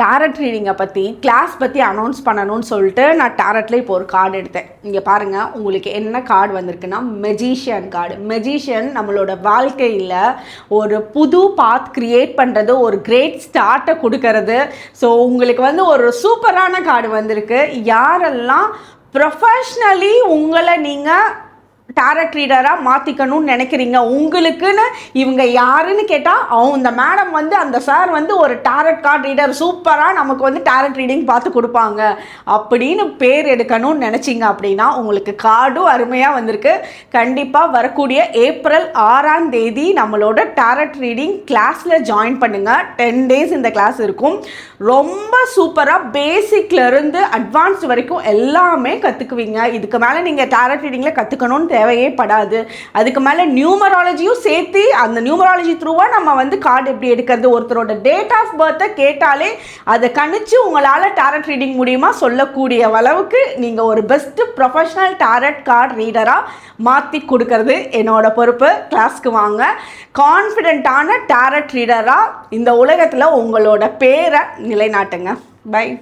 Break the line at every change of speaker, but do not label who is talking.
Tarot ரீடிங்கை பற்றி class பற்றி அனௌன்ஸ் பண்ணணும்னு சொல்லிட்டு நான் டேரட்டில் இப்போ ஒரு கார்டு எடுத்தேன். இங்கே பாருங்கள், உங்களுக்கு என்ன கார்டு வந்திருக்குன்னா மெஜிஷியன் கார்டு. மெஜிஷியன் நம்மளோட வாழ்க்கையில் ஒரு புது பாத் க்ரியேட் பண்ணுறது, ஒரு கிரேட் ஸ்டார்ட்டை கொடுக்கறது. ஸோ உங்களுக்கு ஒரு சூப்பரான கார்டு வந்திருக்கு. யாரெல்லாம் ப்ரொஃபஷ்னலி உங்களை நீங்கள் டேரட் ரீடராக மாற்றிக்கணும்னு நினைக்கிறீங்க, உங்களுக்குன்னு இவங்க யாருன்னு கேட்டால் இந்த மேடம் அந்த சார் ஒரு டேரட் கார்டு ரீடர், சூப்பராக நமக்கு டேரட் ரீடிங் பார்த்து கொடுப்பாங்க அப்படின்னு பேர் எடுக்கணும்னு நினச்சிங்க அப்படின்னா உங்களுக்கு கார்டும் அருமையாக வந்திருக்கு. கண்டிப்பாக வரக்கூடிய ஏப்ரல் 6ஆம் தேதி நம்மளோட டேரட் ரீடிங் கிளாஸில் ஜாயின் பண்ணுங்கள். 10 days இந்த கிளாஸ் இருக்கும். ரொம்ப சூப்பராக பேசிக்லேருந்து அட்வான்ஸ் வரைக்கும் எல்லாமே கற்றுக்குவீங்க. இதுக்கு மேலே நீங்கள் டேரட் ரீடிங்கில் கற்றுக்கணும்னு தேவையே படாது. அதுக்கு மேலே நியூமராலஜியும் சேர்த்து, அந்த நியூமராலஜி த்ரூவாக நம்ம கார்டு எப்படி எடுக்கிறது, ஒருத்தரோட டேட் ஆஃப் பர்த்தை கேட்டாலே அதை கணிச்சு உங்களால் டேரட் ரீடிங் முடியுமா சொல்லக்கூடிய அளவுக்கு நீங்கள் ஒரு பெஸ்ட்டு ப்ரொஃபஷ்னல் டேரட் கார்டு ரீடராக மாற்றி கொடுக்கறது என்னோட பொறுப்பு. கிளாஸ்க்கு வாங்க. கான்ஃபிடென்ட்டான டேரட் ரீடராக இந்த உலகத்தில் உங்களோட பேரை நிலைநாட்டுங்க. பை.